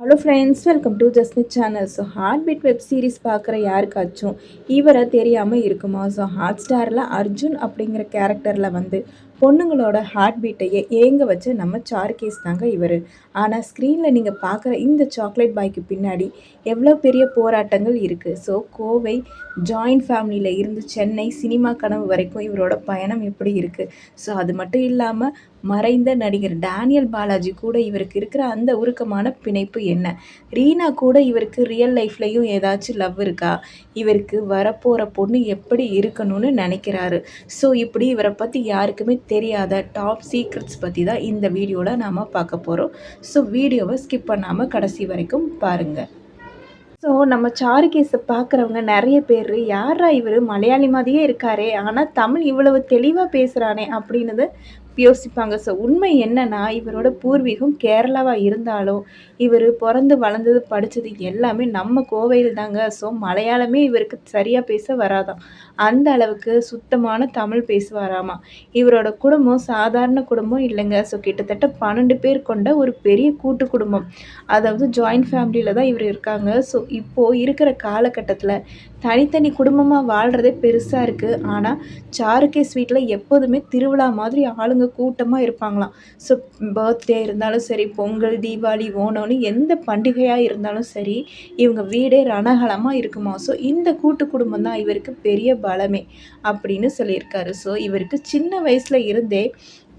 Hello friends, welcome to Jasmith channel. So heart beat web series பார்க்குற யாருக்காச்சும் இவரை தெரியாமல் இருக்குமா? ஸோ ஹாட் ஸ்டாரில் அர்ஜுன் அப்படிங்கிற கேரக்டரில் வந்து பொண்ணுங்களோட ஹார்ட் பீட்டையே ஏங்க வச்சு நம்ம சாருகேஸ் தாங்க இவர். ஆனால் ஸ்க்ரீனில் நீங்கள் பார்க்குற இந்த சாக்லேட் பாய்க்கு பின்னாடி எவ்வளோ பெரிய போராட்டங்கள் இருக்குது. ஸோ கோவை ஜாயிண்ட் ஃபேமிலியில் இருந்து சென்னை சினிமா கனவு வரைக்கும் இவரோட பயணம் எப்படி இருக்குது. ஸோ அது மட்டும் இல்லாமல் மறைந்த நடிகர் டேனியல் பாலாஜி கூட இவருக்கு இருக்கிற அந்த உருக்கமான பிணைப்பு என்ன? ரீனா கூட இவருக்கு ரியல் லைஃப்லையும் ஏதாச்சும் லவ் இருக்கா? இவருக்கு வரப்போகிற பொண்ணு எப்படி இருக்கணும்னு நினைக்கிறாரு? ஸோ இப்படி இவரை பற்றி யாருக்குமே தெரியாத டாப் சீக்ரெட்ஸ் பற்றி தான் இந்த வீடியோவில் நாம் பார்க்க போகிறோம். ஸோ வீடியோவை ஸ்கிப் பண்ணாமல் கடைசி வரைக்கும் பாருங்கள். ஸோ நம்ம சாருகேஸை பார்க்குறவங்க நிறைய பேர், யாரா இவர் மலையாளி மாதிரியே இருக்காரே, ஆனால் தமிழ் இவ்வளவு தெளிவாக பேசுகிறானே அப்படின்னு யோசிப்பாங்க. ஸோ உண்மை என்னன்னா, இவரோட பூர்வீகம் கேரளாவாக இருந்தாலும் இவர் பிறந்து வளர்ந்தது படித்தது எல்லாமே நம்ம கோவையில் தாங்க. ஸோ மலையாளமே இவருக்கு சரியாக பேச வராதாம். அந்த அளவுக்கு சுத்தமான தமிழ் பேசுவாராமா. இவரோட குடும்பம் சாதாரண குடும்பம் இல்லைங்க. ஸோ கிட்டத்தட்ட 12 பேர் கொண்ட ஒரு பெரிய கூட்டு குடும்பம், அதாவது ஜாயிண்ட் ஃபேமிலியில் தான் இவர் இருக்காங்க. ஸோ இப்போது இருக்கிற காலகட்டத்தில் தனித்தனி குடும்பமாக வாழ்கிறதே பெருசாக இருக்குது. ஆனால் சாருகேஸ் வீட்டில் எப்போதுமே திருவிழா மாதிரி ஆளுங்க கூட்டமாக இருப்பாங்களாம். ஸோ பர்த்டே இருந்தாலும் சரி, பொங்கல், தீபாவளி, ஓணம்னு எந்த பண்டிகையாக இருந்தாலும் சரி, இவங்க வீடே ரணகலமாக இருக்குமா. ஸோ இந்த கூட்டு குடும்பம் தான் இவருக்கு பெரிய பலமே அப்படின்னு சொல்லியிருக்காரு. ஸோ இவருக்கு சின்ன வயசில் இருந்தே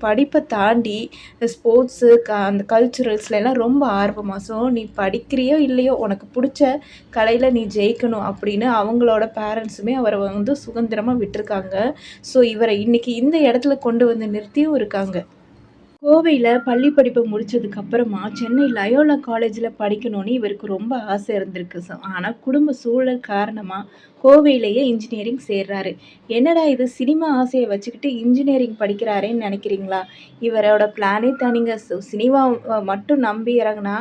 படிப்பை தாண்டி ஸ்போர்ட்ஸு அந்த கல்ச்சுரல்ஸ்லாம் ரொம்ப ஆர்வமாக. ஸோ நீ படிக்கிறியோ இல்லையோ, உனக்கு பிடிச்ச கலையில் நீ ஜெயிக்கணும் அப்படின்னு அவங்களோட பேரண்ட்ஸுமே அவரை வந்து சுதந்திரமாக விட்டுருக்காங்க. ஸோ இவரை இன்றைக்கி இந்த இடத்துல கொண்டு வந்து நிறுத்தியும் இருக்காங்க. கோவையில் பள்ளி படிப்பை முடித்ததுக்கப்புறமா சென்னை லயோலா காலேஜில் படிக்கணும்னு இவருக்கு ரொம்ப ஆசை இருந்திருக்கு. ஆனால் குடும்ப சூழல் காரணமாக கோவையிலேயே இன்ஜினியரிங் சேர்றாரு. என்னடா இது, சினிமா ஆசையை வச்சுக்கிட்டு இன்ஜினியரிங் படிக்கிறாரேன்னு நினைக்கிறீங்களா? இவரோட பிளானே தனிங்க. சினிமா மட்டும் நம்பி இறங்கினா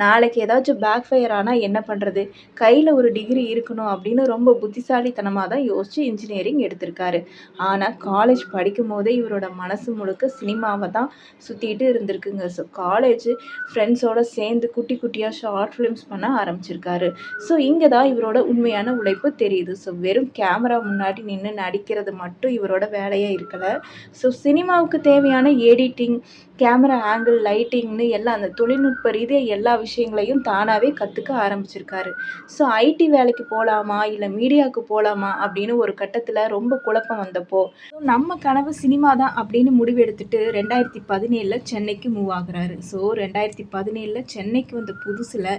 நாளைக்கு ஏதாச்சும் பேக் ஃபயர் ஆனால் என்ன பண்ணுறது? கையில் ஒரு டிகிரி இருக்கணும் அப்படின்னு ரொம்ப புத்திசாலித்தனமாக தான் யோசித்து இன்ஜினியரிங் எடுத்திருக்காரு. ஆனால் காலேஜ் படிக்கும் போதே இவரோட மனசு முழுக்க சினிமாவை தான் சுற்றிட்டு இருந்திருக்குங்க. ஸோ காலேஜ் ஃப்ரெண்ட்ஸோடு சேர்ந்து குட்டி குட்டியாக ஷார்ட் ஃபிலிம்ஸ் பண்ண ஆரம்பிச்சிருக்காரு. ஸோ இங்கே தான் இவரோட உண்மையான உழைப்பு தெரியுது. ஸோ வெறும் கேமரா முன்னாடி நின்று நடிக்கிறது மட்டும் இவரோட வேலையாக இருக்கலை. ஸோ சினிமாவுக்கு தேவையான எடிட்டிங், கேமரா ஆங்கிள், லைட்டிங்னு எல்லாம் அந்த தொழில்நுட்ப ரீதியாக எல்லா விஷயங்களையும் தானாகவே கற்றுக்க ஆரம்பிச்சிருக்காரு. ஸோ ஐடி வேலைக்கு போகலாமா இல்லை மீடியாவுக்கு போகலாமா அப்படின்னு ஒரு கட்டத்தில் ரொம்ப குழப்பம் வந்தப்போ, நம்ம கனவு சினிமா தான் அப்படின்னு முடிவெடுத்துட்டு 2017 சென்னைக்கு மூவ் ஆகுறாரு. ஸோ 2017 சென்னைக்கு வந்த புதுசில்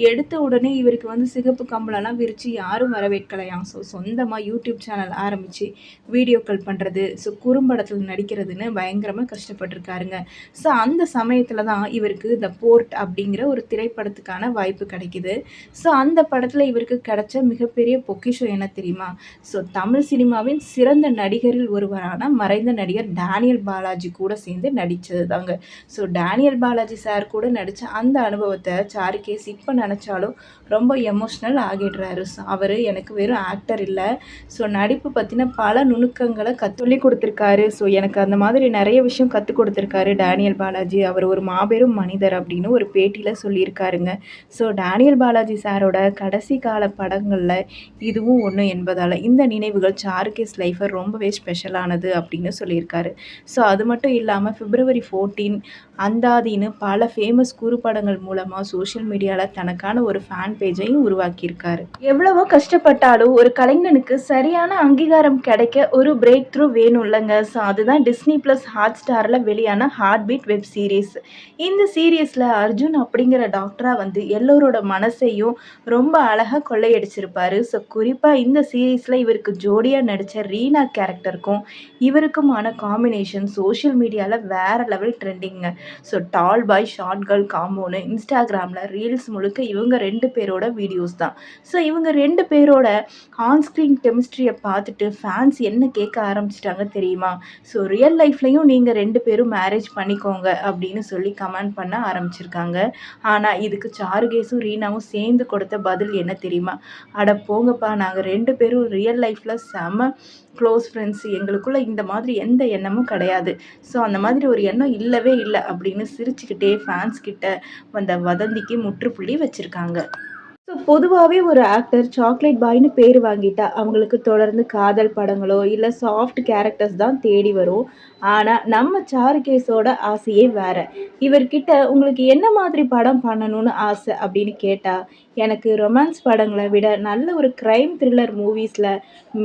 எடுத்த உடனே இவருக்கு வந்து சிகப்பு கம்பளம்லாம் விரித்து யாரும் வரவேற்கலையாம். ஸோ சொந்தமாக யூடியூப் சேனல் ஆரம்பித்து வீடியோக்கள் பண்ணுறது, ஸோ குறும்படத்தில் நடிக்கிறதுன்னு பயங்கரமாக கஷ்டப்பட்டுருக்காருங்க. ஸோ அந்த சமயத்தில் தான் இவருக்கு த போர்ட் அப்படிங்கிற ஒரு திரைப்படத்துக்கான வாய்ப்பு கிடைக்கிது. ஸோ அந்த படத்தில் இவருக்கு கிடைச்ச மிகப்பெரிய பொக்கிஷம் என்ன தெரியுமா? ஸோ தமிழ் சினிமாவின் சிறந்த நடிகரில் ஒருவரான மறைந்த நடிகர் டேனியல் பாலாஜி கூட சேர்ந்து நடித்தது தாங்க. ஸோ டேனியல் பாலாஜி சார் கூட நடித்த அந்த அனுபவத்தை சாருகேஸ் இப்போ நினச்சாலும் ரொம்ப எமோஷ்னல் ஆகிடுறாரு. ஸோ அவர் எனக்கு வெறும் ஆக்டர் இல்லை, ஸோ நடிப்பு பற்றின பல நுணுக்கங்களை சொல்லி கொடுத்துருக்காரு. ஸோ எனக்கு அந்த மாதிரி நிறைய விஷயம் கற்றுக் கொடுத்துருக்காரு டேனியல் பாலாஜி. அவர் ஒரு மாபெரும் மனிதர் அப்படின்னு ஒரு பேட்டியில் சொல்லியிருக்காருங்க. ஸோ டேனியல் பாலாஜி சாரோட கடைசி கால படங்களில் இதுவும் ஒன்று என்பதால் இந்த நினைவுகள் சாருகேஸ் லைஃபை ரொம்பவே ஸ்பெஷலானது அப்படின்னு சொல்லியிருக்காரு. ஸோ அது மட்டும் இல்லாமல் February 14 அந்தாதின்னு பல ஃபேமஸ் குறுப்படங்கள் மூலமாக சோஷியல் மீடியாவில் தனக்கான ஒரு ஃபேன் பேஜையும் உருவாக்கியிருக்காரு. எவ்வளவோ கஷ்டப்பட்டாலும் ஒரு கலைஞனுக்கு சரியான அங்கீகாரம் கிடைக்க ஒரு பிரேக் த்ரூ வேணும் இல்லைங்க. ஸோ அதுதான் டிஸ்னி ப்ளஸ் ஹாட் ஸ்டாரில் வெளியான ஹார்ட் பீட் வெப் சீரிஸ். இந்த சீரியஸில் அர்ஜுன் அப்படிங்கிற டாக்டராக வந்து எல்லோரோட மனசையும் ரொம்ப அழகாக கொள்ளையடிச்சிருப்பார். ஸோ குறிப்பாக இந்த சீரீஸில் இவருக்கு ஜோடியாக நடித்த ரீனா கேரக்டருக்கும் இவருக்குமான காம்பினேஷன் சோஷியல் மீடியாவில் வேறு லெவல் ட்ரெண்டிங்க. ஸோ டால் பாய் ஷார்ட் கேர்ள் காம்போன்னு இன்ஸ்டாகிராமில் ரீல்ஸ் முழுக்க இவங்க 2 பேரோட வீடியோஸ் தான். ஸோ இவங்க 2 பேரோட ஆன்ஸ்க்ரீன் கெமிஸ்ட்ரியை பார்த்துட்டு ஃபேன்ஸ் என்ன கேட்க ஆரம்பிச்சிட்டாங்க தெரியுமா? ஸோ ரியல் லைஃப்லையும் நீங்கள் 2 பேரும் மேரேஜ் பண்ணிக்க பண்ணிக்கோங்க அப்படின்னு சொல்லி கமெண்ட் பண்ண ஆரம்பிச்சிருக்காங்க. ஆனா இதுக்கு சாருகேஸும் ரீனாவும் சேர்ந்து கொடுத்த பதில் என்ன தெரியுமா? அட போங்கப்பா, நாங்க 2 பேரும் ரியல் லைஃப்ல செம க்ளோஸ் ஃப்ரெண்ட்ஸ். எங்களுக்குள்ள இந்த மாதிரி எந்த எண்ணமும் கிடையாது. ஸோ அந்த மாதிரி ஒரு எண்ணம் இல்லவே இல்ல அப்படின்னு சிரிச்சுக்கிட்டே ஃபேன்ஸ் கிட்ட வந்த வதந்திக்கு முற்றுப்புள்ளி வச்சிருக்காங்க. ஸோ பொதுவாவே ஒரு ஆக்டர் சாக்லேட் பாய்ன்னு பேர் வாங்கிட்டா, அவங்களுக்கு தொடர்ந்து காதல் படங்களோ, இல்ல சாஃப்ட் கேரக்டர்ஸ் தான் தேடி வரும். ஆனா, நம்ம சாருகேஸோட ஆசையே வேற. இவர்கிட்ட உங்களுக்கு என்ன மாதிரி படம் பண்ணணும்னு ஆசை அப்படின்னு கேட்டா, எனக்கு ரொமான்ஸ் படங்கள விட நல்ல ஒரு கிரைம் த்ரில்லர் மூவிஸ்ல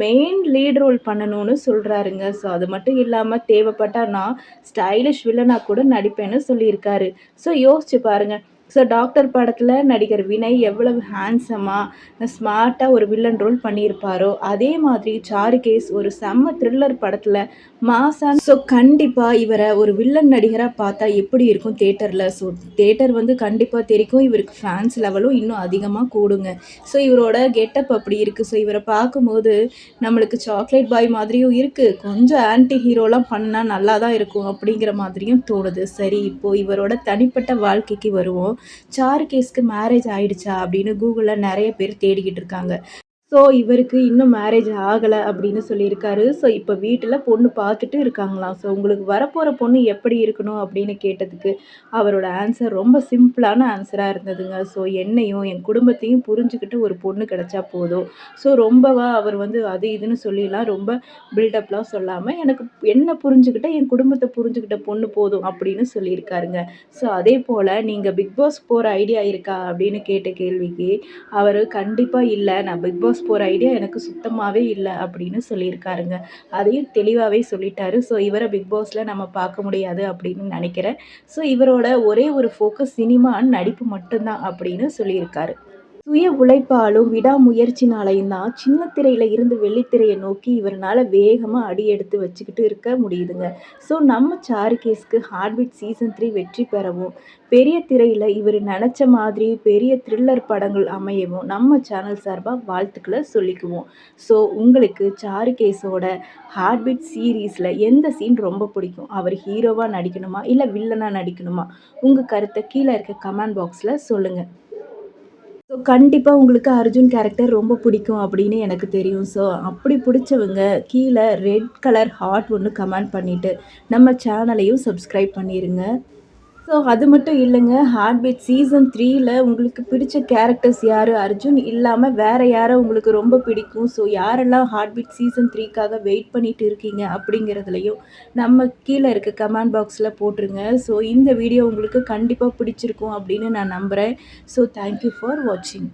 மெயின் லீட் ரோல் பண்ணணும்னு சொல்றாருங்க. ஸோ அது மட்டும் இல்லாம தேவைப்பட்டா நான் ஸ்டைலிஷ் வில்லனா கூட நடிப்பேன்னு சொல்லியிருக்காரு. ஸோ யோசிச்சு பாருங்க. ஸோ டாக்டர் படத்துல நடிகர் வினய் எவ்வளவு ஹேண்ட்ஸமா, ஸ்மார்ட்டா ஒரு வில்லன் ரோல் பண்ணியிருப்பாரோ, அதே மாதிரி சாருகேஸ் ஒரு செம்ம த்ரில்லர் படத்துல மாஸான ஸோ கண்டிப்பா இவர ஒரு வில்லன் நடிகரா பார்த்தா எப்படி இருக்கும் தியேட்டர்ல. ஸோ தியேட்டர் வந்து கண்டிப்பா தெறிக்கும். இவருக்கு ஃபேன்ஸ் லெவலும் இன்னும் அதிகமா கூடுங்க. ஸோ இவரோட கெட்டப் அப்படி இருக்கு. ஸோ இவர பார்க்கும்போது நம்மளுக்கு சாக்லேட் பாய் மாதிரியும் இருக்கு. கொஞ்சம் ஆன்டி ஹீரோலாம் பண்ணா நல்லா தான் இருக்கும் அப்படிங்கிற மாதிரியும் தோணுது. சரி, இப்போ இவரோட தனிப்பட்ட வாழ்க்கைக்கு வருவோம். சாருகேஸ்க்கு மேரேஜ் ஆயிடுச்சா அப்படின்னு கூகுள்ல நெறைய பேர் தேடிக்கிட்டு இருக்காங்க. ஸோ இவருக்கு இன்னும் மேரேஜ் ஆகல அப்படின்னு சொல்லியிருக்காரு. ஸோ இப்ப வீட்ல பொண்ணு பார்த்துட்டு இருக்காங்களாம். ஸோ உங்களுக்கு வரப்போற பொண்ணு எப்படி இருக்கணும் அப்படின்னு கேட்டதுக்கு, அவரோட ஆன்சர் ரொம்ப சிம்பிளான ஆன்சரா இருந்ததுங்க. ஸோ என்னையும், என் குடும்பத்தையும் புரிஞ்சுக்கிட்டு ஒரு பொண்ணு கிடைச்சா போதும். ஸோ ரொம்பவா அவர் வந்து அது இதுன்னு சொல்லிலாம் ரொம்ப பில்டப்லாம் சொல்லாம, எனக்கு என்ன புரிஞ்சுக்கிட்ட, என் குடும்பத்த புரிஞ்சுக்கிட்ட பொண்ணு போதும் அப்படின்னு சொல்லியிருக்காருங்க. ஸோ அதேபோல நீங்க பிக் பாஸ் போற ஐடியா இருக்கா அப்படின்னு கேட்ட கேள்விக்கு, அவரு கண்டிப்பா இல்ல. நான் பிக் பாஸ் போற ஐடியா எனக்கு சுத்தமாவே இல்ல அப்படின்னு சொல்லியிருக்காருங்க. அதையும் தெளிவாவே சொல்லிட்டாரு. ஸோ இவர பிக் பாஸ்ல நம்ம பார்க்க முடியாது அப்படின்னு நெனைக்கிறேன். ஸோ இவரோட ஒரே ஒரு ஃபோக்கஸ் சினிமா, நடிப்பு மட்டும் தான் அப்படின்னு சொல்லியிருக்காரு. சுய உழைப்பாலும், விடாமுயற்சினாலயும் தான் சின்ன திரையில இருந்து வெள்ளித்திரைய நோக்கி இவருனால வேகமா அடி எடுத்து வச்சுக்கிட்டு இருக்க முடியுதுங்க. ஸோ நம்ம சாருகேஸ்க்கு ஹார்ட்பீட் சீசன் 3 வெற்றி பெறவும், பெரிய திரையில இவரு நெனச்ச மாதிரி பெரிய த்ரில்லர் படங்கள் அமையவும் நம்ம சேனல் சார்பா வாழ்த்துக்கள சொல்லிக்குவோம். ஸோ உங்களுக்கு சாருகேஸோட ஹார்ட்பீட் சீரிஸ்ல எந்த சீன் ரொம்ப பிடிக்கும்? அவர் ஹீரோவா நடிக்கணுமா? இல்ல வில்லனா நடிக்கணுமா? உங்க கருத்த கீழ இருக்க கமெண்ட் பாக்ஸ்ல சொல்லுங்க. ஸோ கண்டிப்பா உங்களுக்கு அர்ஜுன் கேரக்டர் ரொம்ப பிடிக்கும் அப்படின்னு எனக்கு தெரியும். ஸோ அப்படி பிடிச்சவங்க கீழ ரெட் கலர் ஹார்ட் ஒண்ணு கமெண்ட் பண்ணிட்டு, நம்ம சேனலையும் சப்ஸ்கிரைப் பண்ணிருங்க. ஸோ அது மட்டும் இல்லங்க. ஹார்ட்பீட் சீசன் 3ல உங்களுக்கு பிடிச்ச கேரக்டர்ஸ் யாரு? அர்ஜுன் இல்லாம வேற யார உங்களுக்கு ரொம்ப பிடிக்கும்? ஸோ யாரெல்லாம் ஹார்ட்பீட் சீசன் 3க்காக வெயிட் பண்ணிட்டு இருக்கீங்க? அப்படிங்கிறதுலயும் நம்ம கீழ இருக்க கமெண்ட் பாக்ஸ்ல போட்டுருங்க. ஸோ இந்த வீடியோ உங்களுக்கு கண்டிப்பா பிடிச்சிருக்கும் அப்படின்னு நான் நம்புறேன். ஸோ தேங்க் யூ ஃபார் வாட்சிங்.